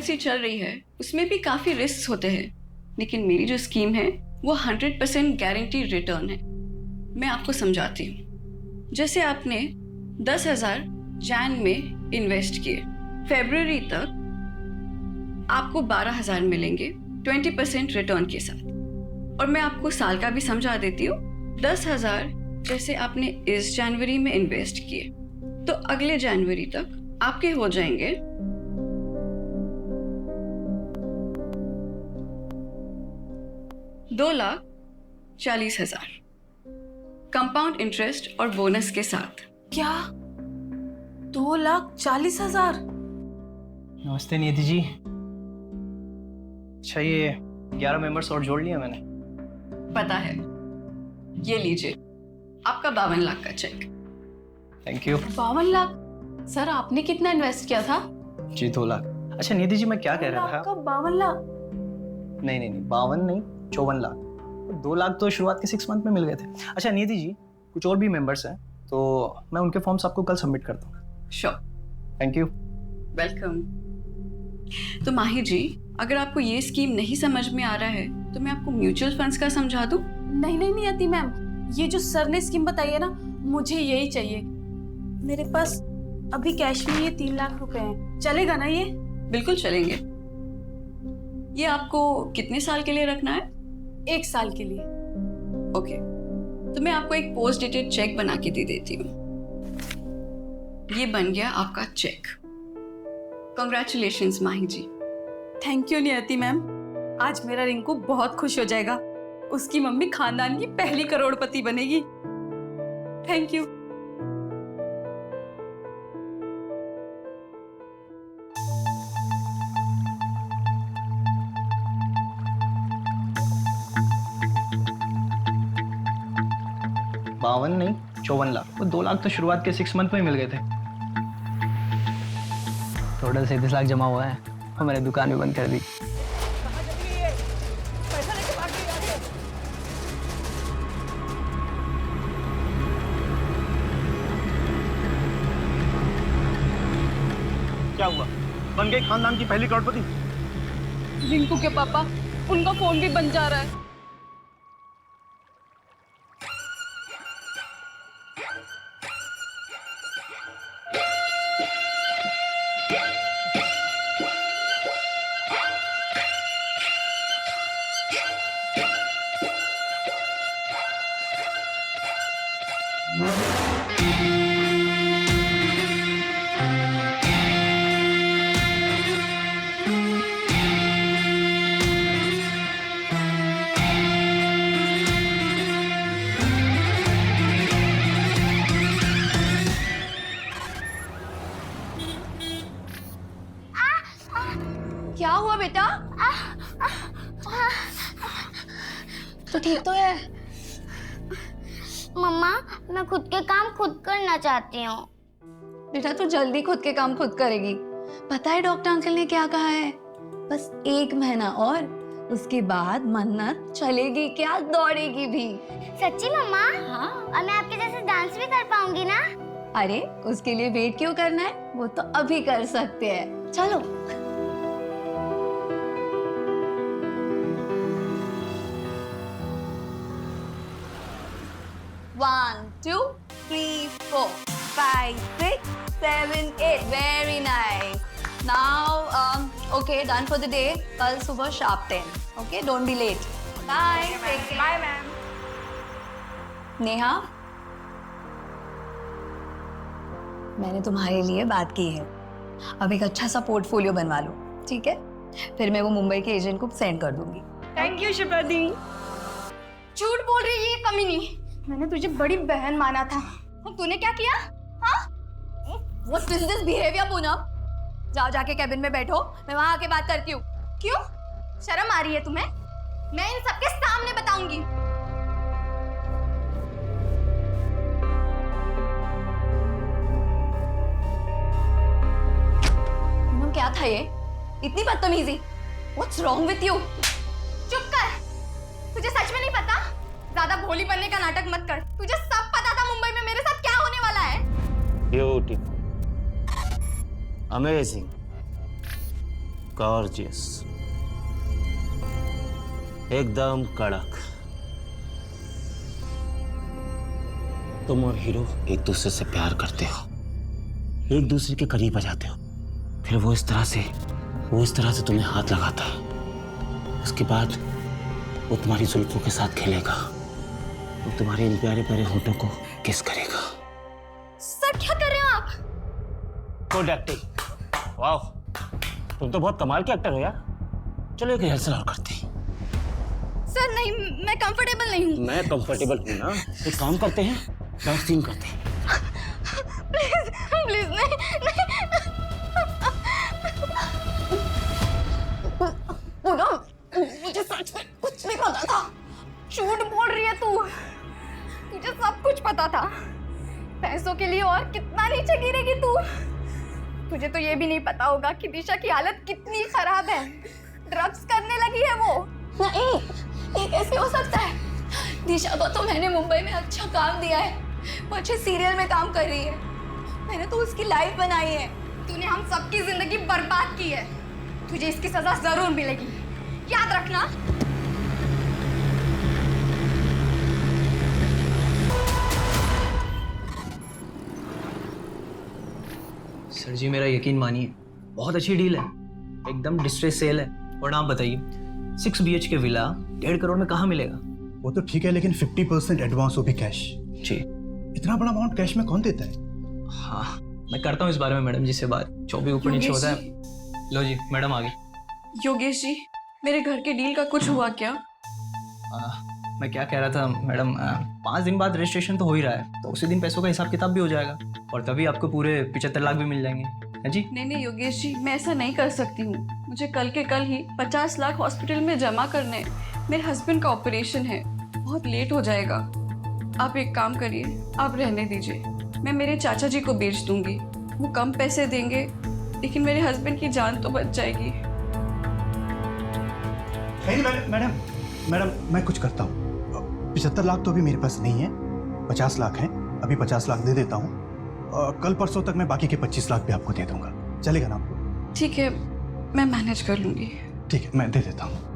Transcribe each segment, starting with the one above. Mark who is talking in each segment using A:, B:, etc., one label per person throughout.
A: Policy चल रही है उसमें भी काफ़ी रिस्क होते हैं, लेकिन मेरी जो स्कीम है वो 100% गारंटी रिटर्न है। मैं आपको समझाती हूँ। जैसे आपने 10,000 जैन में इन्वेस्ट किए, फरवरी तक आपको 12,000 मिलेंगे 20% रिटर्न के साथ। और मैं आपको साल का भी समझा देती हूँ। 10,000 जैसे आपने इस जनवरी में इन्वेस्ट किए तो अगले जनवरी तक आपके हो जाएंगे 2,40,000 कंपाउंड इंटरेस्ट और बोनस के साथ।
B: क्या 2,40,000?
C: नमस्ते नियति जी। अच्छा, ये 11 मेंबर्स और जोड़ लिया मैंने।
A: पता है, ये लीजिए आपका 52 लाख का cheque.
C: Thank you.
B: 52 lakh? Sir आपने कितना इन्वेस्ट किया था?
C: जी 2 लाख। अच्छा नियति जी, मैं क्या कह रहा था?
B: आपका 52 लाख?
C: नहीं नहीं नहीं, 52 नहीं, 54 लाख। 2 लाख तो शुरुआत के 6 मंथ में मिल गए थे। अच्छा नियति जी, कुछ और भी मेंबर्स हैं तो मैं उनके फॉर्म्स आपको कल सबमिट करता हूँ।
A: श्योर।
C: Thank you.
A: वेलकम। तो माही जी, अगर आपको ये स्कीम नहीं समझ में आ रहा है तो मैं आपको म्यूचुअल फंड्स का समझा दूं?
B: नहीं नियति मैम, ये जो सर ने स्कीम बताई है ना, मुझे यही चाहिए। मेरे पास अभी कैश में ये 3 लाख रुपए हैं, चलेगा ना ये?
A: बिल्कुल चलेंगे। ये आपको कितने साल के लिए रखना है?
B: 1 साल के लिए।
A: ओके, तो मैं आपको एक पोस्ट डेटेड चेक बना के दे देती हूँ। ये बन गया आपका cheque. Congratulations Mahi ji.
B: Thank you Niyati ma'am. आज मेरा रिंकू बहुत खुश हो जाएगा। उसकी मम्मी खानदान की पहली करोड़पति बनेगी। Thank you.
C: बावन नहीं, 54 लाख। वो 2 लाख तो शुरुआत के 6 मंथ में ही मिल गए थे। टोटल 37 लाख जमा हुआ है और मैंने दुकान भी बंद कर दी।
D: क्या हुआ? बन गई खानदान की पहली करोड़पति?
B: रिंकू के पापा, उनका फोन भी बन जा रहा है। क्या हुआ बेटा? तो ठीक तो है?
E: मम्मा, मैं खुद के काम खुद करना चाहती हूँ।
F: बेटा तू जल्दी खुद के काम खुद करेगी। पता है डॉक्टर अंकल ने क्या कहा है? बस 1 महीना और, उसके बाद मन्नत चलेगी क्या, दौड़ेगी भी।
E: सच्ची मम्मा?
F: हाँ।
E: और मैं आपके जैसे डांस भी कर पाऊंगी ना?
F: अरे उसके लिए वेट क्यों करना है, वो तो अभी कर सकते हैं। चलो। 1 2 3 4 5 6 7 8 very nice. Now okay, done for the day. कल सुबह sharp 10। Okay, don't be late. Bye.
E: Bye ma'am.
F: Neha, मैंने तुम्हारे लिए बात की है। अब एक अच्छा सा पोर्टफोलियो बनवा लो, ठीक है? फिर मैं वो मुंबई के एजेंट को सेंड कर दूंगी।
B: थैंक यू शिप्रा दी।
E: झूठ बोल रही है ये कमीनी। मैंने तुझे बड़ी बहन माना था, और तूने क्या किया? हाँ?
F: What is this behavior, Poonam? जाओ जाके कैबिन में बैठो, मैं वहां आके बात करती हूँ।
E: क्यों? शर्म आ रही है तुम्हें? मैं इन सबके सामने बताऊंगी।
F: पूनम क्या था ये? इतनी बदतमीजी? What's wrong with you?
E: चुप कर। तुझे सच में नहीं पता? ज्यादा भोली बनने का नाटक मत कर। तुझे सब पता था मुंबई में मेरे साथ क्या होने वाला है।
G: Beautiful, amazing. गॉर्जियस, एकदम कड़क। तुम और हीरो एक दूसरे से प्यार करते हो, एक दूसरे के करीब आ जाते हो, फिर वो इस तरह से तुम्हें हाथ लगाता है। उसके बाद वो तुम्हारी जुल्फों के साथ खेलेगा, वो तुम्हारे इन प्यारे प्यारे होठों को किस करेगा।
E: सर क्या कर रहे हो आप?
G: गुड एक्टिंग, वाह, तुम तो बहुत कमाल के एक्टर हो यार। चलो एक रिहर्सल और करते हैं।
E: सर नहीं, मैं कंफर्टेबल नहीं हूँ।
G: मैं कंफर्टेबल हूँ ना, एक काम करते हैं, बैक सीन करते हैं।
E: प्लीज प्लीज नहीं। पूनम, मुझे सच में कुछ नहीं पता था। झूठ बोल रही है तू। तुझे सब कुछ पता था। पैसों के लिए और कितना नीचे गिरेगी तू। तुझे तो ये भी नहीं पता होगा कि दिशा की हालत कितनी खराब है। ड्रग्स करने लगी है वो।
F: नहीं, ये कैसे हो सकता है? दिशा को तो मैंने मुंबई में अच्छा काम दिया है, वो अच्छे सीरियल में काम कर रही है, मैंने तो उसकी लाइफ बनाई है।
E: तूने हम सबकी जिंदगी बर्बाद की है। तुझे इसकी सजा जरूर मिलेगी, याद रखना।
C: सर जी मेरा यकीन मानिए, बहुत अच्छी डील है, एकदम डिस्ट्रेस सेल है। और आप बताइए 6 BHK विला 1.5 करोड़ में कहाँ मिलेगा?
D: वो तो ठीक है, लेकिन 50% एडवांस, वो भी कैश।
C: जी।
D: इतना बड़ा अमाउंट कैश में कौन देता है?
C: हाँ, मैं करता हूँ इस बारे में मैडम जी से बात, जो भी ऊपर नीचे होता है। लो जी, मैडम आ गई।
A: योगेश जी, मेरे घर के डील का कुछ हुआ क्या?
C: मैं क्या कह रहा था मैडम, 5 दिन बाद रजिस्ट्रेशन तो हो ही रहा है, तो उसी दिन पैसों का हिसाब किताब भी हो जाएगा और तभी आपको पूरे 75 लाख भी मिल जाएंगे, है जी?
A: नहीं योगेश जी, मैं ऐसा नहीं कर सकती हूँ। मुझे कल के कल ही 50 लाख हॉस्पिटल में जमा करने हैं। मेरे हस्बैंड का ऑपरेशन है, बहुत लेट हो जाएगा। आप एक काम करिए, आप रहने दीजिए, मैं मेरे चाचा जी को बेच दूंगी। वो कम पैसे देंगे, लेकिन मेरे हस्बैंड की जान तो बच जाएगी।
D: नहीं मैडम, मैं कुछ करता हूँ। 75 लाख तो अभी मेरे पास नहीं है, 50 लाख हैं, अभी 50 लाख दे देता हूँ। कल परसों तक मैं बाकी के 25 लाख भी आपको दे दूंगा, चलेगा ना आपको?
A: ठीक है, मैं मैनेज कर लूँगी।
D: ठीक है, मैं दे देता हूँ।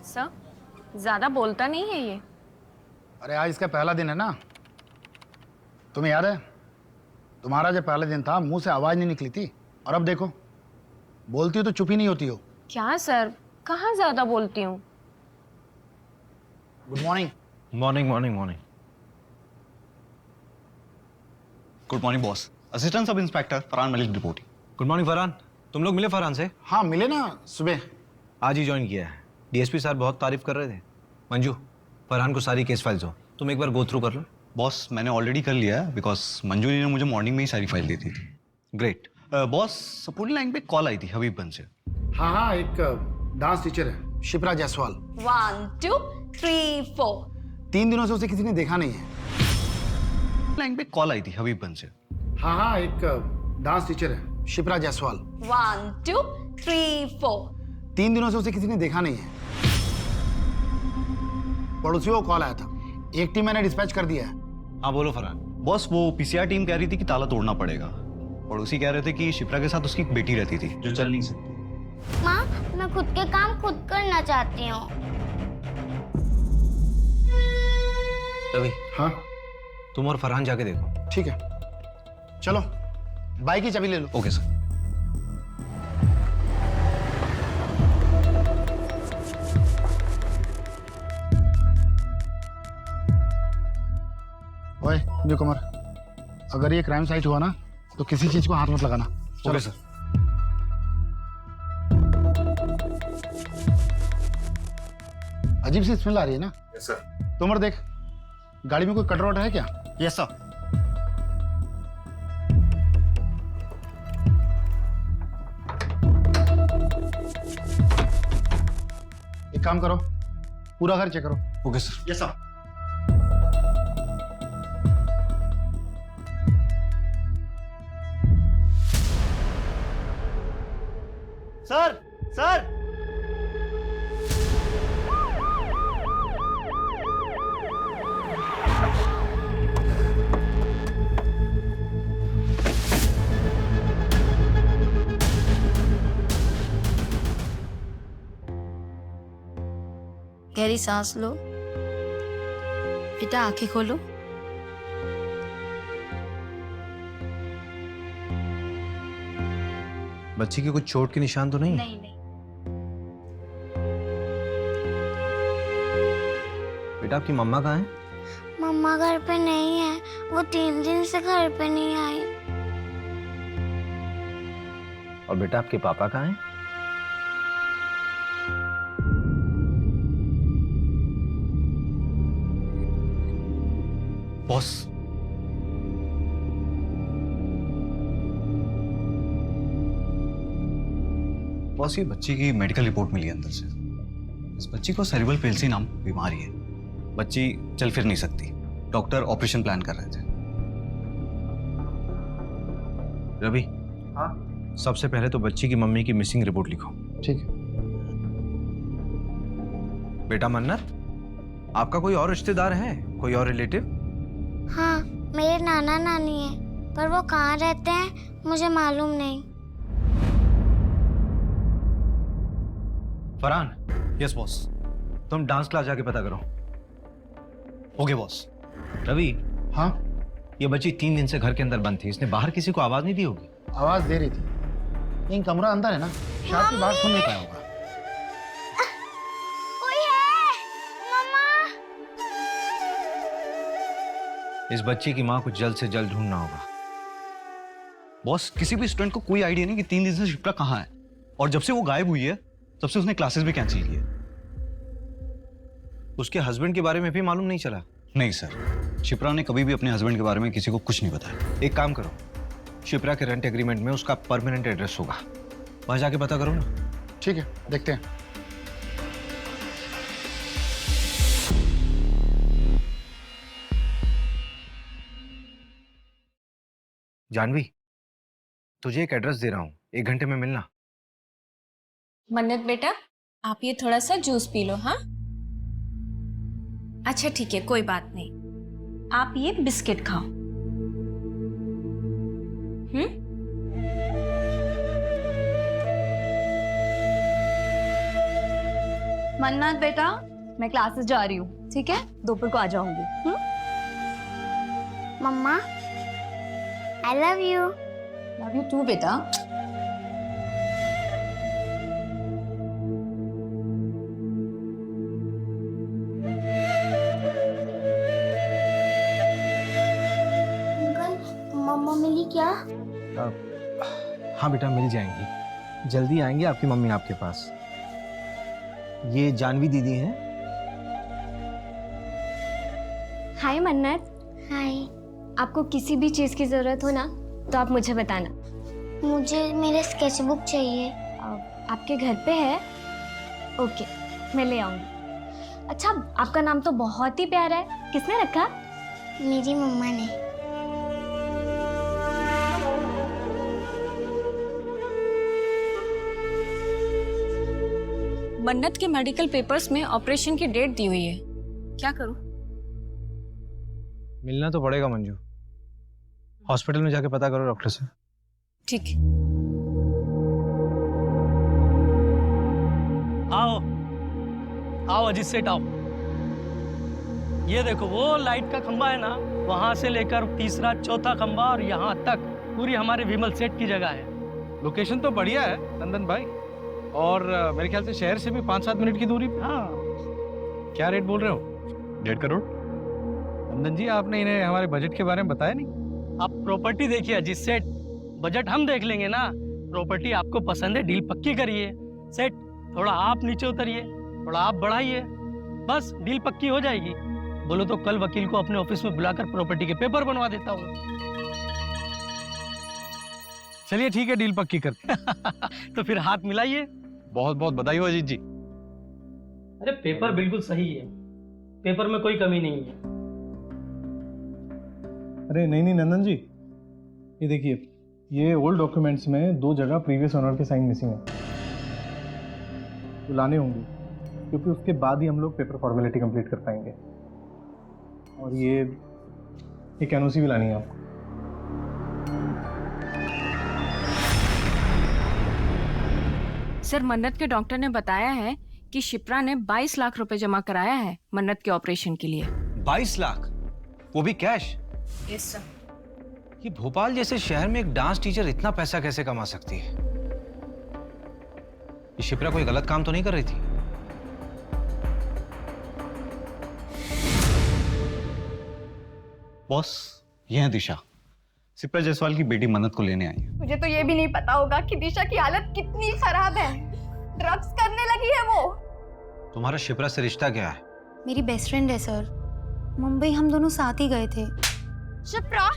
B: सर, ज्यादा बोलता नहीं है ये।
H: अरे आज इसका पहला दिन है ना, तुम्हें याद है तुम्हारा जब पहला दिन था मुंह से आवाज नहीं निकली थी, और अब देखो बोलती हो तो चुप ही नहीं होती हो।
B: क्या सर, कहाँ ज्यादा बोलती हूँ?
H: Good morning.
I: Morning morning morning. Good morning boss. Assistant sub inspector Farhan Malik reporting.
J: Good morning Farhan, तुम लोग मिले फरहान से?
H: हाँ मिले ना, सुबह
J: आज ही ज्वाइन किया है। डीएसपी सर बहुत तारीफ कर रहे थे। मंजू, फरहान को सारी केस फाइल्स हो, तुम एक बार गो थ्रू कर लो।
I: बॉस मैंने ऑलरेडी कर लिया है, बिकॉज मंजू जी ने मुझे मॉर्निंग में ही सारी फाइल दी थी।
J: ग्रेट।
I: बॉस सपोर्टिंग लाइन पे कॉल आई थी हबीबगंज से।
H: हाँ हाँ, एक डांस टीचर है शिप्रा जायसवाल।
F: 1 2 3 4।
H: 3 दिनों से उसे किसी ने देखा नहीं है।
I: लाइन पे कॉल आई थी हबीबगंज से।
H: हाँ हाँ, एक डांस टीचर है शिप्रा जायसवाल।
F: 1 2 3 4।
H: 3 दिनों से उसे किसी ने देखा नहीं है। पड़ोसियों को कॉल आया था, एक टीम मैंने डिस्पैच कर दिया है।
J: हाँ बोलो फरहान।
I: बॉस वो पीसीआर टीम कह रही थी कि ताला तोड़ना पड़ेगा। पड़ोसी कह रहे थे कि शिप्रा के साथ उसकी एक बेटी रहती थी जो चल नहीं सकती।
K: माँ, मैं खुद के काम खुद करना चाहती हूँ।
J: रवि,
H: हाँ
J: तुम और फरहान जाके देखो।
H: ठीक है, चलो बाइक की चाबी ले लो।
I: Okay sir.
H: ओए न्यू कमर, अगर ये क्राइम साइट हुआ ना तो किसी चीज को हाथ मत लगाना।
J: Okay sir.
H: अजीब सी स्मेल आ रही है ना?
D: Yes sir.
H: तोमर देख, गाड़ी में कोई कटर वटर है क्या?
I: Yes sir.
H: एक काम करो, पूरा घर चेक करो।
I: Okay sir.
H: Yes sir.
I: Sir sir
K: गहरी सांस लो। बेटा आंखें खोलो।
J: बच्ची की कुछ चोट के निशान तो नहीं?
K: नहीं नहीं।
J: बेटा आपकी मम्मा कहाँ है?
K: मम्मा घर पे नहीं है, वो 3 दिन से घर पे नहीं आई।
J: और बेटा आपके पापा कहाँ हैं?
I: बॉस, बॉस ये बच्ची की मेडिकल रिपोर्ट मिली है अंदर से। इस बच्ची को सेरिब्रल पेल्सी नाम बीमारी है। बच्ची चल फिर नहीं सकती। डॉक्टर ऑपरेशन प्लान कर रहे थे।
J: रवि,
C: हाँ
J: सबसे पहले तो बच्ची की मम्मी की मिसिंग रिपोर्ट लिखो।
C: ठीक है।
J: बेटा मन्नत, आपका कोई और रिश्तेदार है, कोई और रिलेटिव?
K: हाँ, मेरे नाना नानी है, पर वो कहाँ रहते हैं मुझे मालूम नहीं।
J: Farhan,
I: yes boss.
J: तुम डांस क्लास जाके पता करो।
I: Okay boss.
J: रवि,
H: हाँ,
J: ये बच्ची 3 दिन से घर के अंदर बंद थी। इसने बाहर किसी को आवाज नहीं दी होगी?
H: आवाज दे रही थी, लेकिन कमरा अंदर है ना, शायद की बात सुन नहीं पाया होगा।
K: कोई है? मम्मा।
J: इस बच्ची की माँ को जल्द से जल्द ढूंढना होगा।
I: बॉस, किसी भी स्टूडेंट को कोई आइडिया नहीं कि 3 दिन से शिप्रा कहाँ है। और जब से वो गायब हुई है तब से उसने क्लासेस भी कैंसिल की है।
J: उसके हस्बैंड के बारे में भी मालूम नहीं चला?
I: नहीं सर, शिप्रा ने कभी भी अपने हस्बैंड के बारे में किसी को कुछ नहीं बताया।
J: एक काम करो, शिप्रा के रेंट एग्रीमेंट में उसका परमानेंट एड्रेस होगा, वहां जाके पता करो ना।
H: ठीक है, देखते हैं।
J: जानवी, तुझे एक एड्रेस दे रहा हूँ, 1 घंटे में मिलना।
B: मन्नत बेटा, आप ये थोड़ा सा जूस पी लो। हाँ, अच्छा ठीक है, कोई बात नहीं। आप ये बिस्किट खाओ।
F: मन्नत बेटा, मैं क्लासेस जा रही हूँ, ठीक है? दोपहर को आ जाऊंगी।
K: मम्मा, I love you.
F: Love you too बेटा।
K: अंकल, मम्मा मिली क्या?
J: हाँ बेटा, मिल जाएंगी, जल्दी आएंगे आपकी मम्मी आपके पास। ये जानवी दीदी हैं।
L: हाय मन्नत।
K: हाय।
L: आपको किसी भी चीज़ की ज़रूरत हो ना तो आप मुझे बताना।
K: मुझे मेरे स्केचबुक चाहिए।
L: आपके घर पे है? ओके, मैं ले आऊँगी। अच्छा, आपका नाम तो बहुत ही प्यारा है, किसने रखा?
K: मेरी मम्मा ने।
B: मन्नत के मेडिकल पेपर्स में ऑपरेशन की डेट दी हुई है, क्या करूं?
J: मिलना तो पड़ेगा मंजू, हॉस्पिटल में जाके पता करो डॉक्टर से।
B: ठीक।
M: आओ आओ अजीत सेठ आओ। ये देखो वो लाइट का खंबा है ना, वहां से लेकर तीसरा चौथा खंबा और यहाँ तक पूरी हमारे विमल सेठ की जगह है।
N: लोकेशन तो बढ़िया है नंदन भाई, और मेरे ख्याल से शहर से भी 5-7 मिनट की दूरी पे।
M: हाँ,
N: क्या रेट बोल रहे हो?
I: 1.5 करोड़।
N: नंदन जी, आपने इन्हें हमारे बजट के बारे में बताया नहीं?
M: आप प्रॉपर्टी देखिए अजीत सेठ, बजट हम देख लेंगे ना। प्रॉपर्टी आपको पसंद है, डील पक्की करिए। सेठ, थोड़ा आप नीचे उतरिए, थोड़ा आप बढ़ाइए, बस डील पक्की हो जाएगी। बोलो तो कल वकील को अपने ऑफिस में बुलाकर प्रॉपर्टी के पेपर बनवा देता हूँ।
N: चलिए ठीक है, डील पक्की करते
M: तो फिर हाथ मिलाइए।
N: बहुत बहुत बधाई हो अजीत जी।
M: अरे पेपर बिल्कुल सही है, पेपर में कोई कमी नहीं है।
O: अरे नहीं नंदन जी, ये देखिए, ये ओल्ड डॉक्यूमेंट्स में 2 जगह प्रीवियस ओनर के साइन मिसिंग है।
C: तो लाने होंगे, क्योंकि उसके बाद ही हम लोग पेपर फॉर्मेलिटी कंप्लीट कर पाएंगे। और ये एनओसी भी लानी है आपको।
B: सर, मन्नत के डॉक्टर ने बताया है कि शिप्रा ने 22 लाख रुपए जमा कराया है मन्नत के ऑपरेशन के लिए।
J: 22 लाख, वो भी कैश?
B: Yes sir.
J: ये भोपाल जैसे शहर में एक डांस टीचर इतना पैसा कैसे कमा सकती है? ये शिप्रा कोई गलत काम तो नहीं कर रही थी?
I: बॉस, ये है दिशा, शिप्रा जायसवाल की बेटी मन्नत को लेने आई है।
E: मुझे तो ये भी नहीं पता होगा कि दिशा की हालत कितनी खराब है। ड्रग्स करने लगी है वो।
J: तुम्हारा शिप्रा से रिश्ता क्या है?
K: मेरी बेस्ट फ्रेंड है सर। मुंबई हम दोनों साथ ही गए थे।
E: शिप्रा,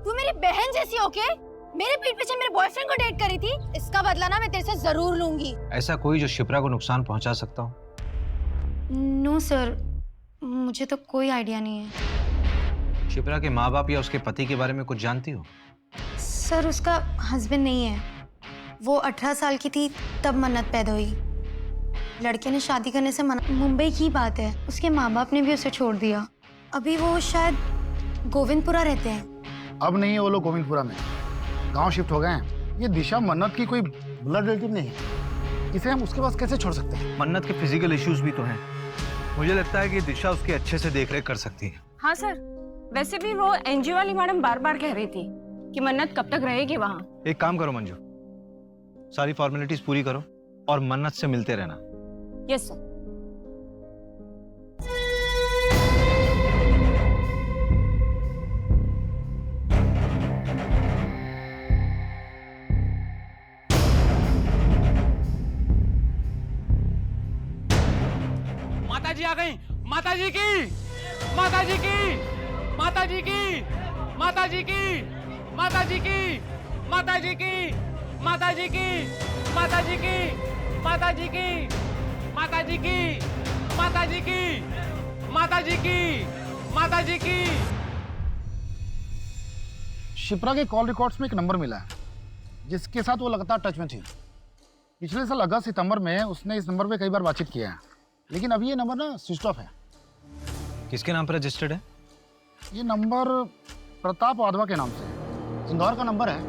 E: तू मेरी बहन जैसी होके मेरे पीठ पीछे मेरे बॉयफ्रेंड को डेट करी थी। इसका बदला ना मैं तेरे से जरूर लूंगी।
J: ऐसा कोई जो शिप्रा को नुकसान पहुंचा सकता हो?
K: नो सर, मुझे तो कोई आइडिया नहीं है।
J: शिप्रा के माँ बाप या उसके पति के बारे में कुछ जानती हो?
K: सर, उसका हस्बैंड नहीं है। वो 18 साल की थी तब मन्नत पैदा हुई। लड़के ने शादी करने से मना। मुंबई की बात है, उसके माँ बाप ने भी उसे छोड़ दिया। अभी वो शायद गोविंदपुरा रहते हैं।
H: अब नहीं है वो लोग गोविंदपुरा में, गांव शिफ्ट हो गए हैं। ये दिशा मन्नत की कोई ब्लड रिलेटिव नहीं है, इसे हम उसके पास कैसे छोड़ सकते हैं?
J: मन्नत के फिजिकल इश्यूज भी तो हैं। मुझे लगता है कि दिशा उसकी अच्छे से देखरेख कर सकती है।
B: हाँ सर, वैसे भी वो एनजीओ वाली मैडम बार बार कह रही थी कि मन्नत कब तक रहेगी वहाँ।
J: एक काम करो मंजू, सारी फॉर्मेलिटीज पूरी करो और मन्नत से मिलते रहना।
B: Yes sir.
M: माता जी आ गई। माता जी की, माता जी की, माता जी की, माता जी की, माता जी की, माता जी की, माता जी की, माता जी की, माता जी की, माता जी की, माता जी की, माता जी की, माता जी की।
H: शिप्रा के कॉल रिकॉर्ड्स में एक नंबर मिला है जिसके साथ वो लगातार टच में थी। पिछले साल अगस्त सितंबर में उसने इस नंबर पे कई बार बातचीत किया है, लेकिन अभी ये नंबर ना स्विच ऑफ है।
J: किसके नाम पर रजिस्टर्ड है?
H: ये नंबर प्रताप वाधवा के नाम से है, इंदौर का नंबर है।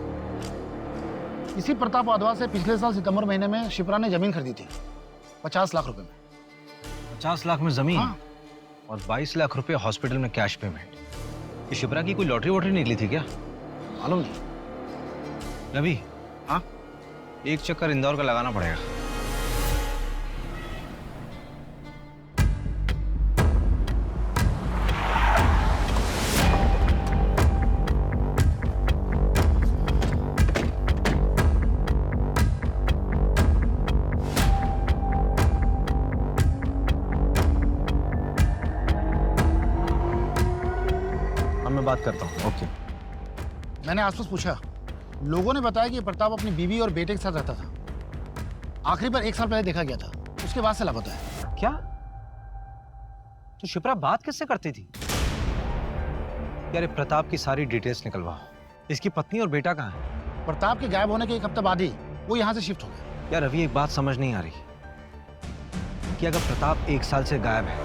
H: इसी प्रताप वाधवा से पिछले साल सितंबर महीने में शिप्रा ने जमीन खरीदी थी 50 लाख रुपए में।
J: 50 लाख में जमीन?
H: हाँ।
J: और 22 लाख रुपए हॉस्पिटल में कैश पेमेंट। ये शिप्रा की कोई लॉटरी वॉटरी निकली थी क्या?
H: मालूम नहीं।
J: रवि,
H: हाँ,
J: एक चक्कर इंदौर का लगाना पड़ेगा। मैं बात करता हूँ। ओके।
H: मैंने आसपास पूछा, लोगों ने बताया कि प्रताप अपनी बीवी और बेटे के साथ रहता था। आखिरी बार 1 साल पहले देखा गया था, उसके बाद से लापता है।
J: क्या? तो शिप्रा बात किससे करती थी? यार प्रताप की सारी डिटेल्स निकलवाओ। इसकी पत्नी और बेटा कहाँ है?
H: प्रताप के गायब होने के 1 हफ्ते बाद ही वो यहाँ से शिफ्ट हो गया।
J: यार अभी एक बात समझ नहीं आ रही कि अगर प्रताप 1 साल से गायब है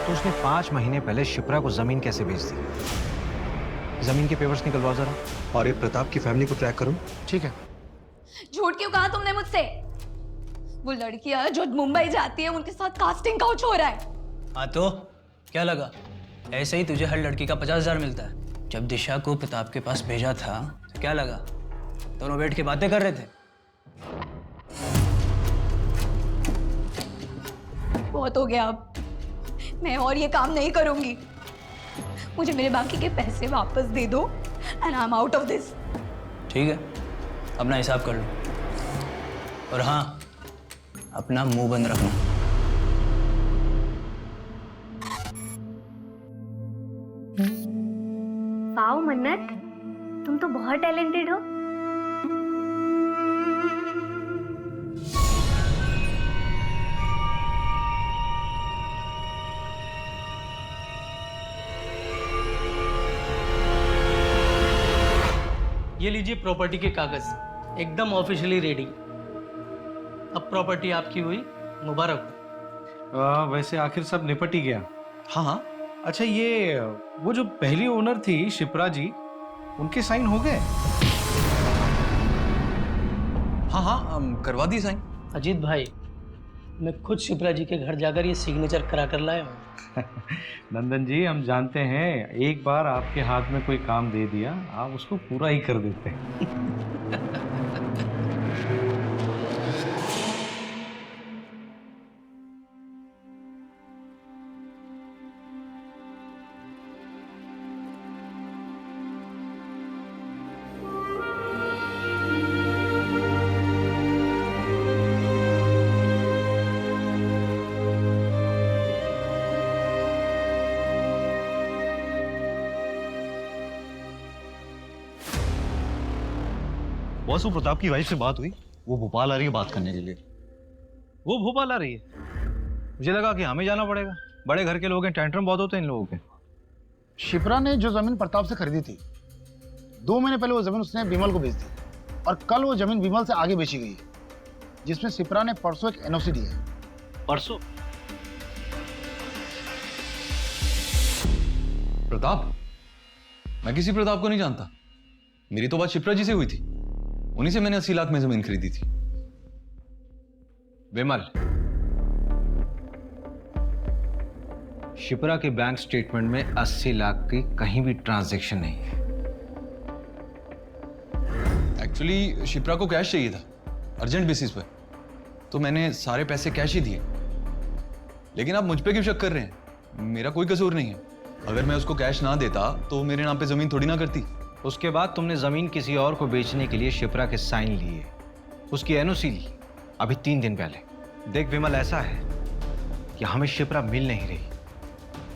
J: तो उसने 5 महीने पहले शिप्रा को जमीन कैसे बेच दी? जमीन के पेपर्स निकलवाओ जरा।
I: और ये प्रताप की फैमिली को ट्रैक करो।
H: ठीक है।
F: झूठ क्यों कहा तुमने मुझसे? वो लड़कियां जो मुंबई जाती है उनके साथ कास्टिंग काउच हो रहा है।
O: हाँ तो क्या लगा? ऐसे ही तुझे हर लड़की का 50,000 मिलता है। जब दिशा को प्रताप के पास भेजा था तो क्या लगा? दोनों बैठ के बातें कर रहे थे।
F: बहुत हो गया, अब मैं और ये काम नहीं करूंगी। मुझे मेरे बाकी के पैसे वापस दे दो and I am out of this.
O: ठीक है, अपना हिसाब कर लो। और हाँ, अपना मुंह बंद रखना।
L: वाओ मन्नत, तुम तो बहुत टैलेंटेड हो।
M: ये लीजिए प्रॉपर्टी के कागज, एकदम ऑफिशियली रेडी। अब प्रॉपर्टी आपकी हुई मुबारक
N: वैसे आखिर सब निपट ही गया।
I: हाँ हाँ।
N: अच्छा ये वो जो पहली ओनर थी शिप्रा जी, उनके साइन हो गए?
I: हाँ हाँ करवा दी साइन।
M: अजीत भाई, मैं खुद शिप्रा जी के घर जाकर ये सिग्नेचर करा कर लाया हूँ।
N: नंदन जी, हम जानते हैं एक बार आपके हाथ में कोई काम दे दिया आप उसको पूरा ही कर देते हैं।
I: बॉस, वो प्रताप की वाइफ से बात हुई, वो भोपाल आ रही है बात करने के लिए।
N: वो भोपाल आ रही है?
J: मुझे लगा कि हमें जाना पड़ेगा, बड़े घर के लोग हैं, टेंट्रम बहुत होते हैं इन लोगों के।
H: शिप्रा ने जो जमीन प्रताप से खरीदी थी, 2 महीने पहले वो जमीन उसने विमल को बेच दी और कल वो जमीन विमल से आगे बेची गई, जिसमें शिप्रा ने परसों एक एनओसी दी है।
N: परसों?
I: प्रताप? मैं किसी प्रताप को नहीं जानता। मेरी तो बात शिप्रा जी से हुई थी, उन्हीं से मैंने 80 लाख में जमीन खरीदी थी।
J: विमल, शिप्रा के बैंक स्टेटमेंट में 80 लाख की कहीं भी ट्रांजैक्शन नहीं है।
I: एक्चुअली शिप्रा को कैश चाहिए था अर्जेंट बेसिस पर, तो मैंने सारे पैसे कैश ही दिए। लेकिन आप मुझ पे क्यों शक कर रहे हैं? मेरा कोई कसूर नहीं है। अगर मैं उसको कैश ना देता तो मेरे नाम पे जमीन थोड़ी ना करती।
J: उसके बाद तुमने जमीन किसी और को बेचने के लिए शिप्रा के साइन लिए, उसकी एनओसी ली अभी 3 दिन पहले। देख विमल, ऐसा है कि हमें शिप्रा मिल नहीं रही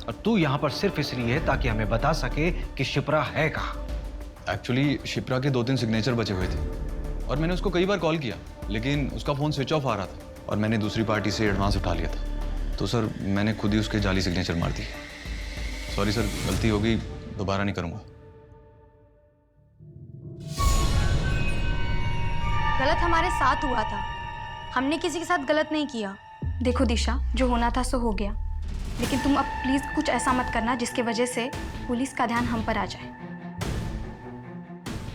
J: और तू यहां पर सिर्फ इसलिए है ताकि हमें बता सके कि शिप्रा है कहां।
I: एक्चुअली शिप्रा के 2-3 सिग्नेचर बचे हुए थे और मैंने उसको कई बार कॉल किया, लेकिन उसका फोन स्विच ऑफ आ रहा था और मैंने दूसरी पार्टी से एडवांस उठा लिया था। तो सर मैंने खुद ही उसके जाली सिग्नेचर मार दिए। सॉरी सर, गलती हो गई, दोबारा नहीं करूंगा।
K: गलत हमारे साथ हुआ था, हमने किसी के साथ गलत नहीं किया।
L: देखो दिशा, जो होना था सो हो गया, लेकिन तुम अब प्लीज कुछ ऐसा मत करना जिसकी वजह से पुलिस का ध्यान हम पर आ जाए।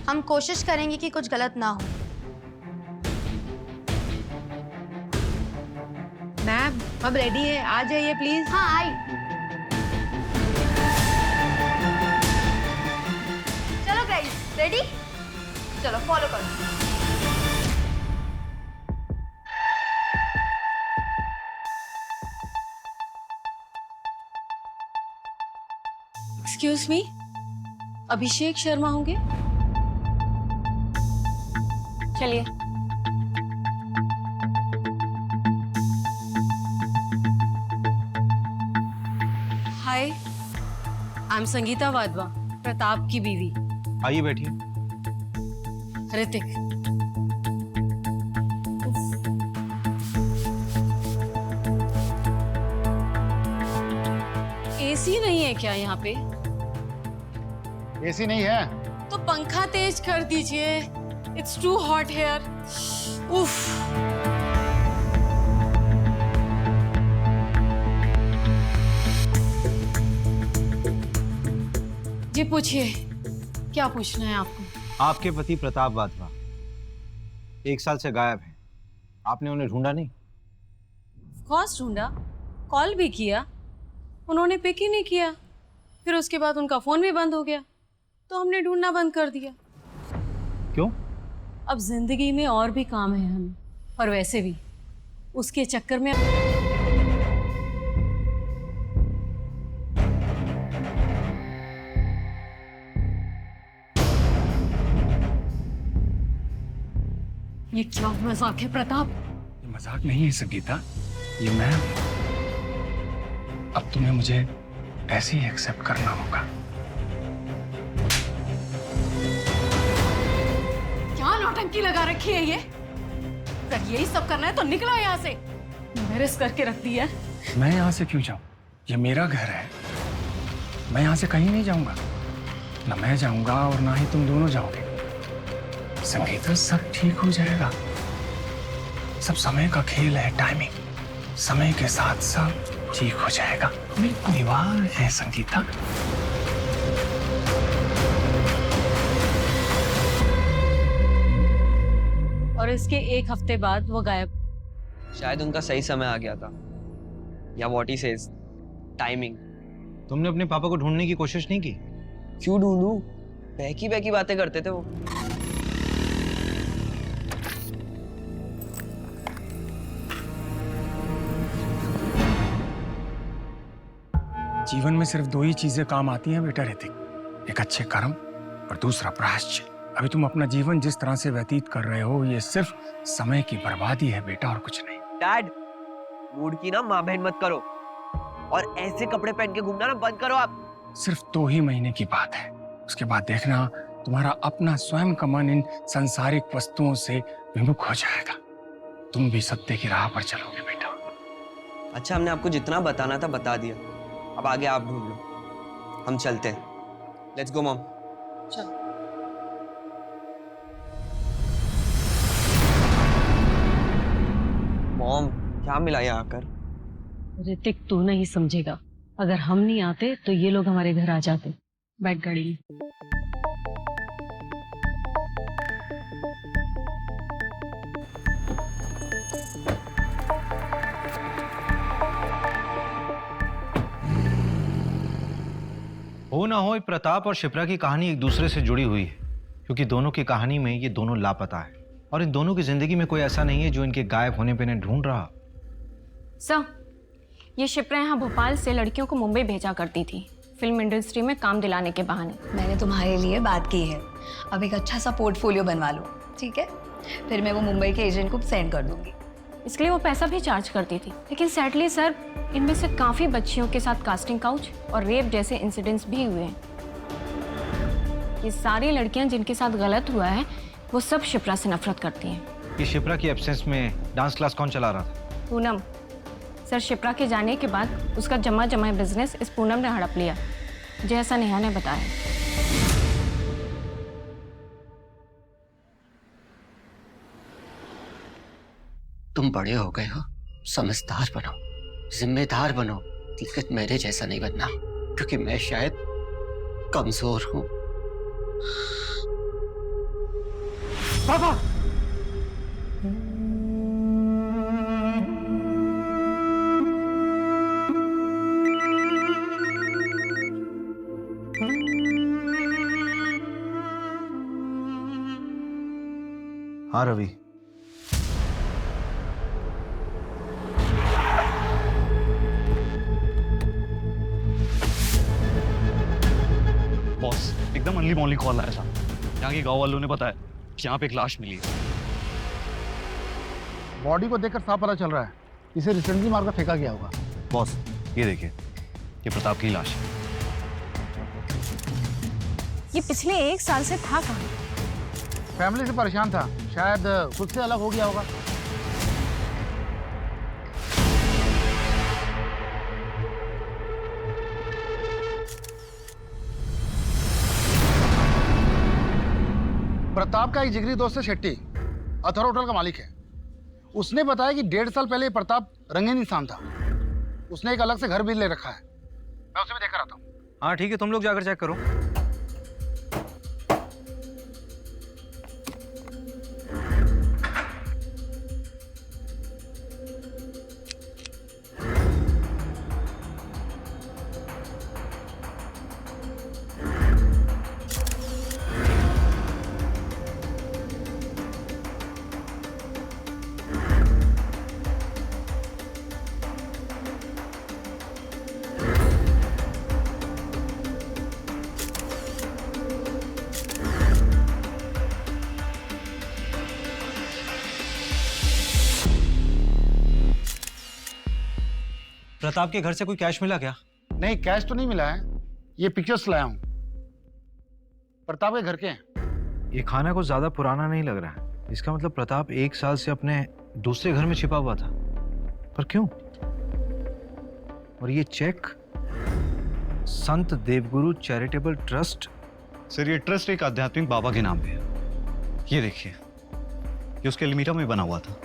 K: हम कोशिश करेंगे कि कुछ गलत ना हो।
P: मैम अब रेडी है, आ जाइए प्लीज।
L: हाँ आई।
F: चलो गाइस, रेडी? चलो फॉलो करो।
B: एक्सक्यूज मी, अभिषेक शर्मा होंगे? चलिए। हाय, आई एम संगीता वाधवा, प्रताप की बीवी।
J: आइए बैठिए।
B: ऋतिक। एसी नहीं है क्या यहाँ पे?
H: एसी नहीं है
B: तो पंखा तेज कर दीजिए। It's too hot here. उफ। जी पूछिए, क्या पूछना है आपको?
J: आपके पति प्रताप वाधवा 1 साल से गायब हैं। आपने उन्हें ढूंढा नहीं?
B: कॉस ढूंढा, कॉल भी किया, उन्होंने पिक ही नहीं किया। फिर उसके बाद उनका फोन भी बंद हो गया, तो हमने ढूंढना बंद कर दिया।
J: क्यों?
B: अब जिंदगी में और भी काम है हमें, और वैसे भी उसके चक्कर में ये क्या मजाक है प्रताप?
N: ये मजाक नहीं है संगीता, ये मैं। अब तुम्हें मुझे ऐसे ही एक्सेप्ट करना होगा।
B: क्या नौटंकी लगा रखी है ये? अगर यही सब करना है तो निकलो यहाँ से। मैरिज करके रख दी है।
N: मैं यहाँ से क्यों जाऊँ? ये मेरा घर है, मैं यहाँ से कहीं नहीं जाऊंगा। ना मैं जाऊंगा और ना ही तुम दोनों जाओगे। संगीता, सब ठीक हो जाएगा। सब समय का खेल है, टाइमिंग। समय के साथ सब ठीक हो जाएगा। मेरी परिवार है संगीता।
B: और इसके एक हफ्ते बाद वो गायब।
Q: शायद उनका सही समय आ गया था, या व्हाट ही सेज, टाइमिंग।
J: तुमने अपने पापा को ढूंढने की कोशिश नहीं की?
Q: क्यों ढूंढूं? बहकी बहकी बातें करते थे वो।
N: जीवन में सिर्फ दो ही चीजें काम आती हैं बेटा ऋतिक, एक अच्छे कर्म और दूसरा प्रायश्चित। अभी तुम अपना जीवन जिस तरह से व्यतीत कर रहे हो ये सिर्फ समय की बर्बादी है बेटा, और कुछ नहीं।
Q: डैड, मूड की ना माँ बहन मत करो, और ऐसे कपड़े पहन के घूमना ना बंद करो आप।
N: सिर्फ 2 ही महीने की बात है, उसके बाद देखना तुम्हारा अपना स्वयं का मन इन सांसारिक वस्तुओं से विमुख हो जाएगा। तुम भी सत्य की राह पर चलोगे बेटा।
Q: अच्छा, हमने आपको जितना बताना था बता दिया, अब आगे आप ढूंढ लो। हम चलते हैं। Let's go mom.
B: चल।
Q: मॉम, क्या मिला यहाँ आकर?
B: ऋतिक, तू नहीं समझेगा। अगर हम नहीं आते तो ये लोग हमारे घर आ जाते। बैठ गाड़ी में।
J: हो ना हो, प्रताप और शिप्रा की कहानी एक दूसरे से जुड़ी हुई है, क्योंकि दोनों की कहानी में ये दोनों लापता है, और इन दोनों की जिंदगी में कोई ऐसा नहीं है जो इनके गायब होने पे इन्हें ढूंढ रहा।
L: सर, ये शिप्रा यहाँ भोपाल से लड़कियों को मुंबई भेजा करती थी, फिल्म इंडस्ट्री में काम दिलाने के बहाने।
F: मैंने तुम्हारे लिए बात की है, अब एक अच्छा सा पोर्टफोलियो बनवा लो, ठीक है? फिर मैं वो मुंबई के एजेंट को सेंड कर दूंगी।
L: इसके लिए वो पैसा भी चार्ज करती थी, लेकिन सैडली सर, इनमें से काफ़ी बच्चियों के साथ कास्टिंग काउच और रेप जैसे इंसिडेंट्स भी हुए हैं। ये सारी लड़कियां जिनके साथ गलत हुआ है वो सब शिप्रा से नफरत करती हैं।
J: ये शिप्रा की एब्सेंस में डांस क्लास कौन चला रहा था?
L: पूनम। सर, शिप्रा के जाने के बाद उसका जमा बिजनेस इस पूनम ने हड़प लिया, जैसा नेहा ने बताया।
G: तुम बड़े हो गए हो, समझदार बनो, जिम्मेदार बनो, लेकिन मेरे जैसा नहीं बनना, क्योंकि मैं शायद कमजोर हूं।
H: पापा!
J: हाँ रवि।
I: बॉस, एकदम अनली मॉनली कॉल आया था। यहाँ के गांव वालों ने बताया कि यहाँ पे एक लाश मिली है।
H: बॉडी को देखकर साफ पता चल रहा है इसे रिसेंटली मारकर फेंका गया होगा।
I: बॉस, ये देखिए, ये प्रताप की लाश है।
L: ये पिछले 1 साल से था कहाँ?
H: फैमिली से परेशान था, शायद खुद से अलग हो गया होगा। प्रताप का एक जिगरी दोस्त है शेट्टी, अथर होटल का मालिक है। उसने बताया कि 1.5 साल पहले प्रताप रंगीन इंसान था। उसने एक अलग से घर भी ले रखा है। मैं उसे भी देख कर आता हूँ।
J: हाँ ठीक है, तुम लोग जाकर चेक करो। प्रताप के घर से कोई कैश मिला क्या?
H: नहीं, कैश तो नहीं मिला है। ये पिक्चर्स लाया हूँ, प्रताप के घर के हैं।
J: ये खाना कुछ ज्यादा पुराना नहीं लग रहा है। इसका मतलब प्रताप 1 साल से अपने दूसरे घर में छिपा हुआ था। पर क्यों? और ये चेक संत देवगुरु चैरिटेबल ट्रस्ट।
I: सर, ये ट्रस्ट एक आध्यात्मिक बाबा के नाम पे है। ये देखिए, ये उसके एल्मीरा में बना हुआ था।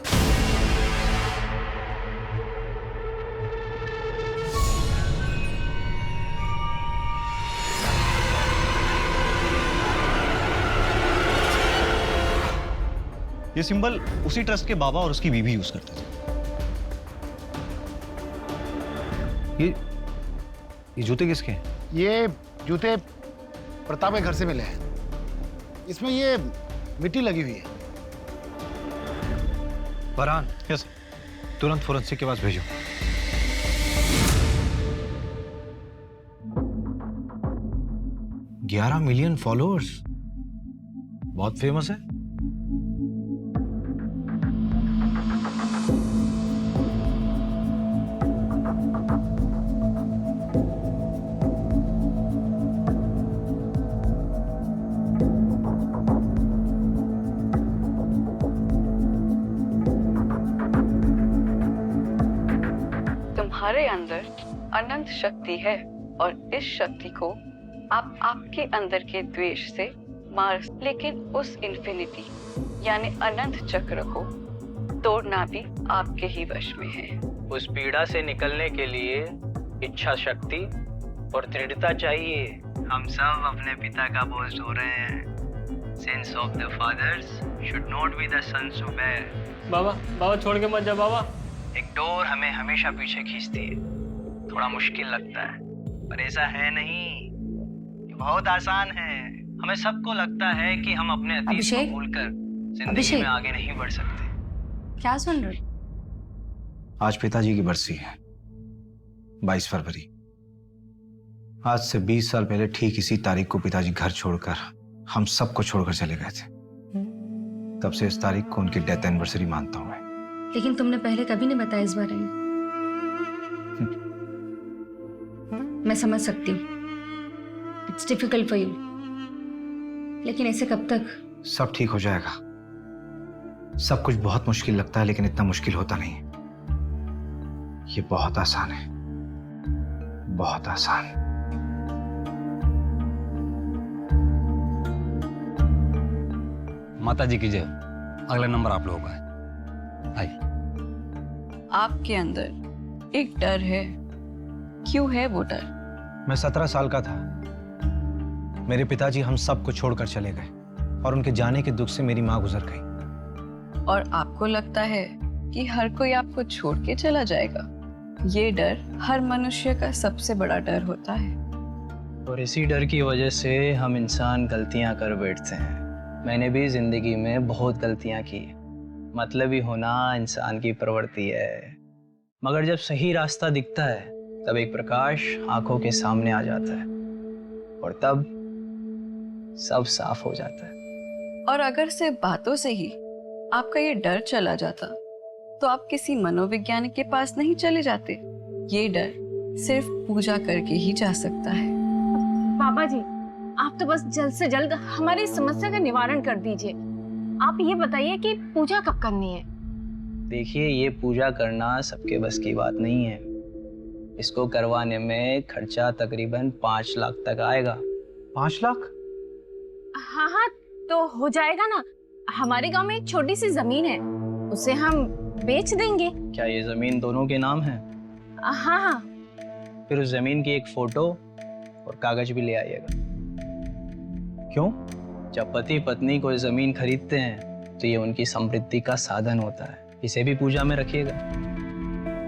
C: ये सिंबल उसी ट्रस्ट के बाबा और उसकी बीवी यूज करते थे।
J: ये जूते किसके हैं?
H: ये जूते प्रताप के घर से मिले हैं। इसमें ये मिट्टी लगी हुई है।
J: फरहान, यस, तुरंत फोरेंसिक के पास भेजो। $11 मिलियन फॉलोअर्स, बहुत फेमस है।
A: तुम्हारे अंदर अनंत शक्ति है और इस शक्ति को आप आपके अंदर के द्वेष से मार, लेकिन उस इन्फिनिटी यानी अनंत चक्र को तोड़ना भी आपके ही वश में है।
O: उस पीड़ा से निकलने के लिए इच्छा शक्ति और दृढ़ता चाहिए। हम सब अपने पिता का बोझ ढो रहे हैं। Sins of the fathers should not be the sons to bear।
M: बाबा बाबा छोड़ के मत जा बाबा।
O: एक डोर हमें हमेशा पीछे खींचती है। थोड़ा मुश्किल लगता है, पर ऐसा है नहीं। ये बहुत आसान है। हमें सबको लगता है कि हम अपने अतीत को भूलकर जिंदगी में आगे नहीं बढ़ सकते।
K: क्या सुन रहे?
J: आज पिताजी की बरसी है, 22 फरवरी। आज से 20 साल पहले ठीक इसी तारीख को पिताजी घर छोड़कर हम सबको छोड़कर चले गए थे। तब से इस तारीख को उनकी डेथ एनिवर्सरी मानता हूं मैं।
K: लेकिन तुमने पहले कभी नहीं बताया इस बारे में। मैं समझ सकती हूँ, इट्स डिफिकल्ट फॉर यू, लेकिन ऐसे कब तक?
J: सब ठीक हो जाएगा। सब कुछ बहुत मुश्किल लगता है, लेकिन इतना मुश्किल होता नहीं। ये बहुत आसान है, बहुत आसान।
O: माता जी की जय। अगला नंबर आप लोगों का है। आइए।
A: आपके अंदर एक डर है। क्यों है वो डर?
J: मैं 17 साल का था। मेरे पिताजी हम सबको छोड़कर चले गए और उनके जाने के दुख से मेरी माँ गुजर गई।
A: और आपको लगता है कि हर कोई आपको छोड़ के चला जाएगा। ये डर हर मनुष्य का सबसे बड़ा डर होता है।
O: और इसी डर की वजह से हम इंसान गलतियां कर बैठते हैं। मैंने भी जिंदगी में बहुत गलतियां की। मतलबी होना इंसान की प्रवृत्ति है, मगर जब सही रास्ता दिखता है तब एक प्रकाश आंखों के सामने आ जाता है और तब सब साफ हो जाता है।
A: और अगर सिर्फ बातों से ही आपका ये डर चला जाता तो आप किसी मनोवैज्ञानिक के पास नहीं चले जाते। ये डर सिर्फ पूजा करके ही जा सकता है।
L: पापा जी, आप तो बस जल्द से जल्द हमारी समस्या का निवारण कर दीजिए। आप ये बताइए कि पूजा कब करनी है?
O: देखिए, ये पूजा करना सबके बस की बात नहीं है। इसको करवाने में खर्चा तकरीबन 5 लाख तक आएगा।
J: 5 लाख?
L: हाँ हाँ, तो हो जाएगा ना। हमारे गांव में एक छोटी सी जमीन है, उसे हम बेच देंगे।
O: क्या ये जमीन दोनों के नाम है?
L: हाँ हाँ।
O: फिर उस जमीन की एक फोटो और कागज भी ले आइएगा।
J: क्यों?
O: जब पति पत्नी कोई जमीन खरीदते हैं तो ये उनकी समृद्धि का साधन होता है। इसे भी पूजा में रखिएगा।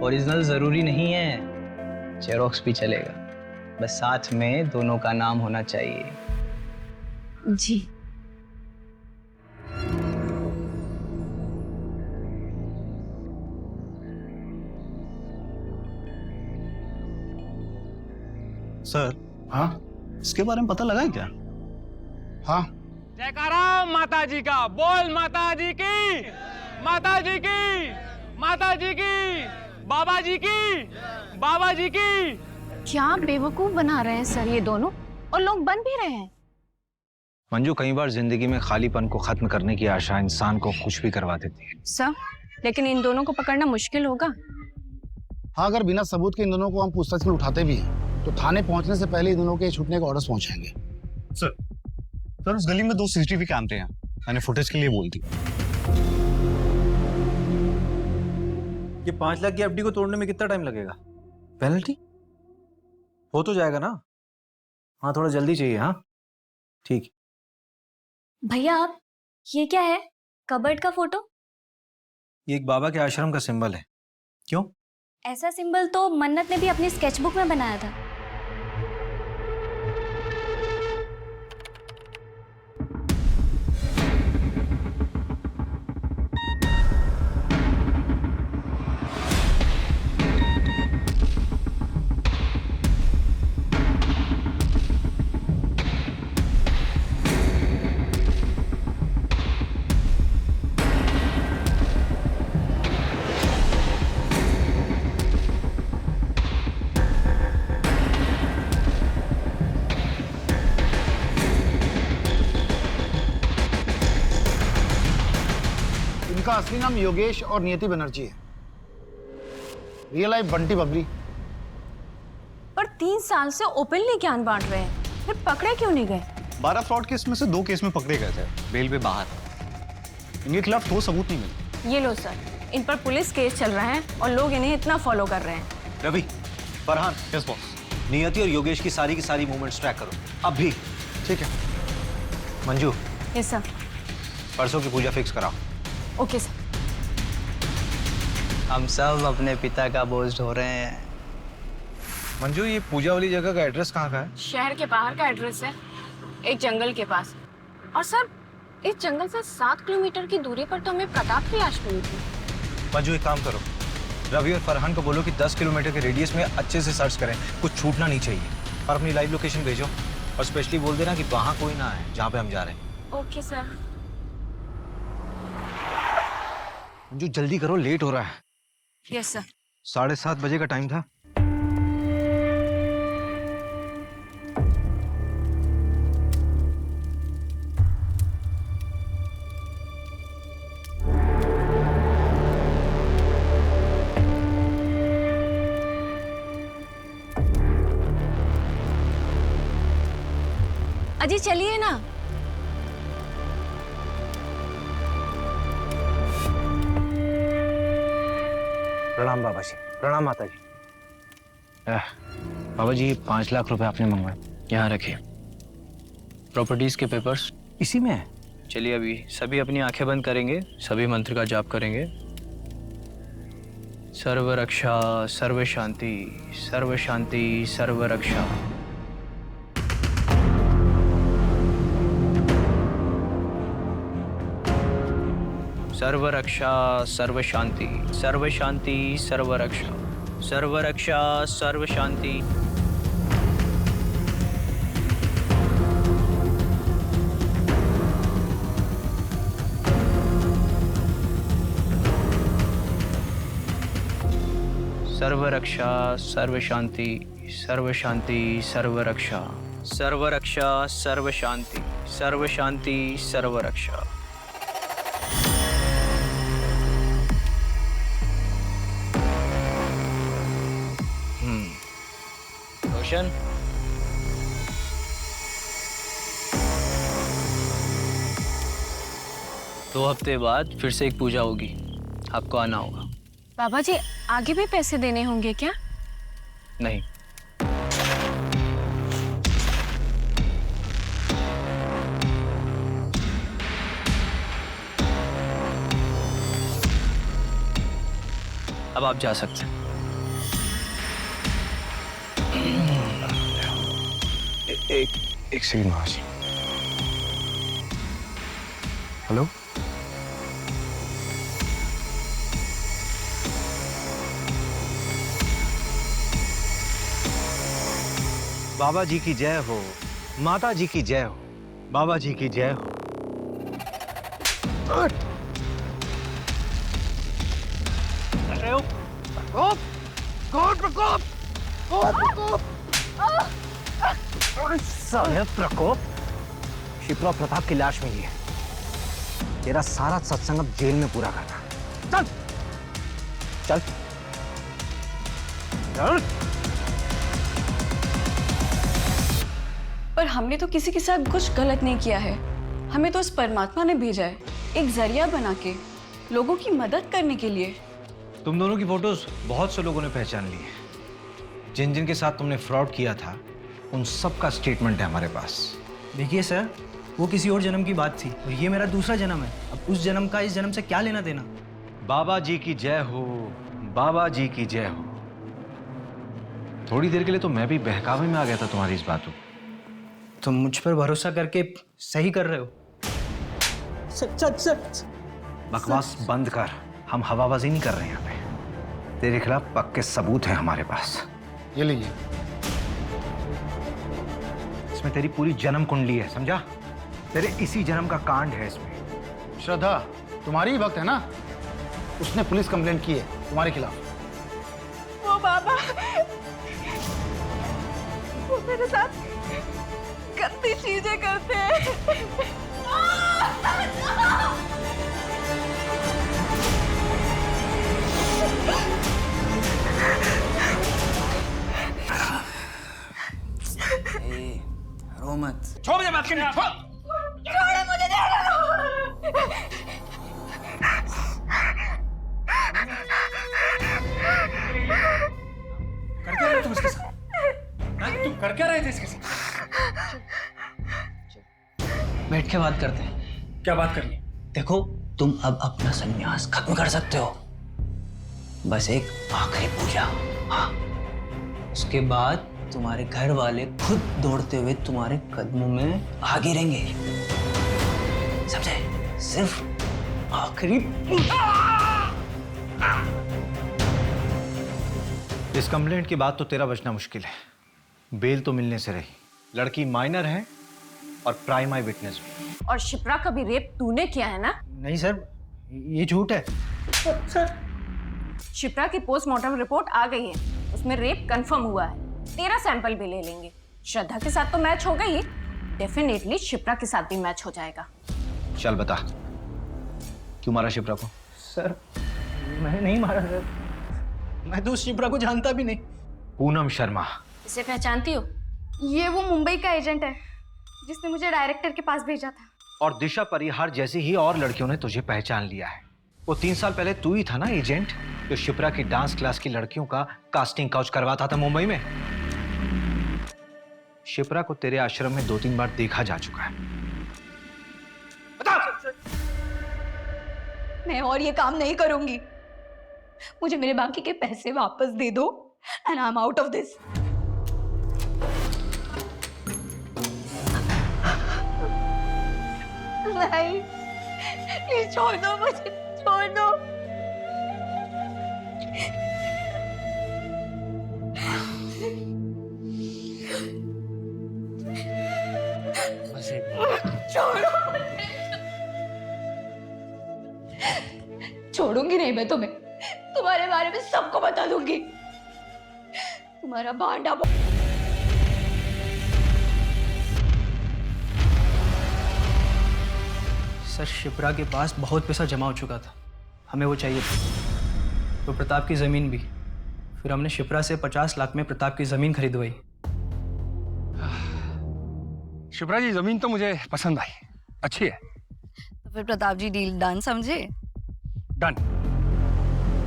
O: ओरिजिनल जरूरी नहीं है, जेरोक्स भी चलेगा, बस साथ में दोनों का नाम होना चाहिए।
L: जी।
C: सर, हाँ, इसके बारे में पता लगा है क्या?
H: हाँ।
N: जयकारा माता जी का, बोल माता जी की, माता जी की, माता जी की, बाबा जी की, बाबा जी की।
L: क्या बेवकूफ बना रहे हैं सर ये दोनों, और लोग बन भी रहे हैं।
J: मंजू, कई बार जिंदगी में खालीपन को खत्म करने की आशा इंसान को कुछ भी करवा देती है।
L: सर, लेकिन इन दोनों को पकड़ना मुश्किल होगा।
H: हाँ, अगर बिना सबूत के इन दोनों को हम पूछताछ में उठाते भी हैं तो थाने पहुंचने से पहले इन दोनों के छूटने के ऑर्डर्स पहुंचाएंगे।
C: सर, उस गली में 2 CCTV कैमरे हैं, मैंने फुटेज के लिए बोल दी।
J: ये 5 लाख की एफडी को तोड़ने में कितना टाइम लगेगा? पेनल्टी हो तो जाएगा ना? हाँ, थोड़ा जल्दी चाहिए। हाँ ठीक।
K: भैया, आप ये क्या है?
L: कबर्ड का फोटो?
J: ये एक बाबा के आश्रम का सिंबल है। क्यों?
L: ऐसा सिंबल तो मन्नत ने भी अपनी स्केचबुक में बनाया था।
H: इनका असली नाम योगेश और नियति बनर्जी है। Real life Bunty Babli.
B: पर 3 साल से ओपनली ज्ञान बांट रहे हैं, फिर पकड़े क्यों नहीं गए?
C: 12 फ्रॉड केस में से 2 केस में पकड़े गए थे, बेल पे बाहर। इनके खिलाफ ठोस सबूत नहीं मिले।
B: ये लो सर, इन पर पुलिस केस चल रहा है और लोग इन्हें इतना फॉलो कर रहे हैं।
J: रवि, फरहान, यस बॉस, नियति और योगेश की सारी मूवमेंट्स ट्रैक करो अब भी।
H: ठीक है।
J: Manju,
B: yes sir.
J: परसों की पूजा फिक्स कराओ।
B: Okay sir.
O: हम सब अपने पिता का बोझ ढो रहे हैं।
J: मंजू, ये पूजा वाली जगह का एड्रेस कहाँ का है?
B: शहर के बाहर का एड्रेस है, एक जंगल के पास। और सर, इस जंगल से 7 किलोमीटर की दूरी पर तो हमें प्रताप की लाश मिली थी।
J: मंजू, एक काम करो, रवि और फरहान को बोलो कि 10 किलोमीटर के रेडियस में अच्छे से सर्च करें, कुछ छूटना नहीं चाहिए। और अपनी लाइव लोकेशन भेजो और स्पेशली बोल देना कि वहाँ कोई ना आए जहाँ पे हम जा रहे हैं।
B: Okay sir.
J: मंजू, जल्दी करो, लेट हो रहा है।
B: Yes sir.
J: 7:30 बजे का टाइम था।
B: अजी चलिए ना।
J: प्रणाम बाबा जी। प्रणाम माता जी। बाबा जी, 5 लाख रुपए आपने मंगवाए, यहाँ रखिए।
O: प्रॉपर्टीज के पेपर्स
J: इसी में है।
O: चलिए अभी सभी अपनी आंखें बंद करेंगे, सभी मंत्र का जाप करेंगे। सर्व रक्षा, सर्व शांति, सर्व शांति, सर्व रक्षा। सर्व रक्षा, सर्व शांति, सर्व शांति, सर्व रक्षा, सर्व रक्षा, सर्व शांति। सर्व रक्षा, सर्व शांति, सर्व शांति, सर्व रक्षा, सर्व रक्षा, सर्व शांति, सर्व शांति, सर्व रक्षा। रोशन, दो हफ्ते बाद फिर से एक पूजा होगी, आपको आना होगा।
L: बाबा जी, आगे भी पैसे देने होंगे क्या?
O: नहीं। अब आप जा सकते हैं।
N: एक सेकंड महाजी। हेलो,
J: बाबा जी की जय हो, माता जी की जय हो, बाबा जी की जय हो। साले प्रकोप, शिप्रा प्रताप की लाश मिली है। तेरा सारा सत्संग अब जेल में पूरा करना। चल चल चल।
A: पर हमने तो किसी के साथ कुछ गलत नहीं किया है। हमें तो उस परमात्मा ने भेजा है, एक जरिया बना के, लोगों की मदद करने के लिए।
J: तुम दोनों की फोटोज बहुत से लोगों ने पहचान ली है। जिन जिन के साथ तुमने फ्रॉड किया था, उन सब का स्टेटमेंट है हमारे पास।
C: देखिए सर, वो किसी और जन्म की बात थी और ये मेरा दूसरा जन्म है। अब उस जन्म का इस जन्म से क्या लेना देना।
J: बाबा जी की जय हो, बाबा जी की जय हो। थोड़ी देर के लिए तो मैं भी बहकावे में आ गया था तुम्हारी इस बातों।
C: तुम मुझ पर भरोसा करके सही कर रहे हो।
J: बकवास बंद कर, हम हवाबाजी नहीं कर रहे हैं यहाँ पे। तेरे खिलाफ पक्के सबूत हैं हमारे पास।
H: ये लीजिए।
J: इसमें तेरी पूरी जन्म कुंडली है, समझा? तेरे इसी जन्म का कांड है इसमें।
H: श्रद्धा तुम्हारी ही भक्त है ना? उसने पुलिस कंप्लेंट की है तुम्हारे खिलाफ।
E: वो बाबा, वो मेरे साथ गंदी चीजें करते हैं।
Q: रो मत।
N: छोड़ दे बात करनी।
E: छोड़ो मुझे,
N: कर क्या रहे तुम इसके साथ? तुम कर क्या रहे थे इसके साथ?
O: बैठ के बात करते हैं।
N: क्या बात करनी?
O: देखो, तुम अब अपना संन्यास खत्म कर सकते हो। बस एक आखिरी पूजा, हाँ। उसके बाद तुम्हारे घर वाले खुद दौड़ते हुए तुम्हारे कदमों में आ गिरेंगे, समझे? सिर्फ आखिरी पूजा।
J: इस कंप्लेंट के बाद तो तेरा बचना मुश्किल है। बेल तो मिलने से रही। लड़की माइनर है और प्राइम आई विटनेस भी।
L: और शिप्रा का भी रेप तूने किया है ना?
C: नहीं सर, ये झूठ है।
L: शिप्रा की पोस्टमार्टम रिपोर्ट आ गई है, उसमें रेप कंफर्म हुआ है। तेरा सैंपल भी ले लेंगे। श्रद्धा के साथ तो मैच हो गई, डेफिनेटली शिप्रा के साथ भी मैच हो जाएगा।
J: चल बता, क्यों मारा शिप्रा को?
C: सर मैंने नहीं मारा सर, मैं तो उस शिप्रा को जानता भी नहीं।
J: पूनम शर्मा।
L: इसे पहचानती हो?
E: ये वो मुंबई का एजेंट है जिसने मुझे डायरेक्टर के पास भेजा था।
J: और दिशा परिहार जैसी ही और लड़कियों ने तुझे पहचान लिया है। वो 3 साल पहले तू ही था ना एजेंट जो शिप्रा की डांस क्लास की लड़कियों का कास्टिंग काउच करवाता था मुंबई में। शिप्रा को तेरे आश्रम में 2-3 बार देखा जा चुका है।
E: बता। मैं और ये काम नहीं करूंगी। मुझे मेरे बाकी के पैसे वापस दे दो and I am out of this. नहीं, प्लीज छोड़ दो मुझे, छोड़ दो। छोड़ो, छोड़ूंगी नहीं मैं तुम्हें। तुम्हारे बारे में सबको बता दूंगी। तुम्हारा भांडा।
C: सर शिप्रा के पास बहुत पैसा जमा हो चुका था, हमें वो चाहिए था। तो प्रताप की ज़मीन भी। फिर हमने शिप्रा से 50 लाख में प्रताप की ज़मीन खरीदवाई।
N: शिप्रा जी ज़मीन तो मुझे पसंद आई, अच्छी है।
F: तो फिर प्रताप जी डील डन समझे?
N: डन।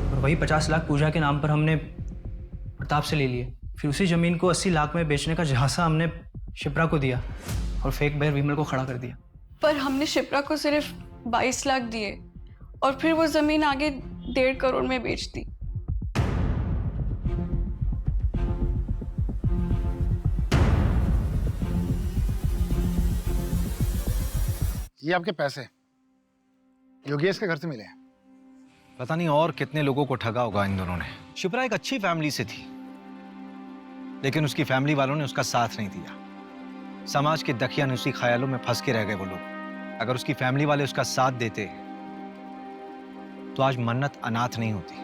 C: और वही 50 लाख पूजा के नाम पर हमने प्रताप से ले लिए। फिर उसी ज़मीन को 80 लाख में बेचने का झांसा हमने शिप्रा को दिया और फेक बैर विमल को खड़ा कर दिया।
A: पर हमने शिप्रा को सिर्फ 22 लाख दिए और फिर वो जमीन आगे 1.5 करोड़ में बेच दी।
H: ये आपके पैसे योगेश के घर से मिले हैं।
J: पता नहीं और कितने लोगों को ठगा होगा इन दोनों ने। शिप्रा एक अच्छी फैमिली से थी, लेकिन उसकी फैमिली वालों ने उसका साथ नहीं दिया। समाज के दकियानुसी ख्यालों में फंस के रह गए वो लोग। अगर उसकी फैमिली वाले उसका साथ देते तो आज मन्नत अनाथ नहीं होती।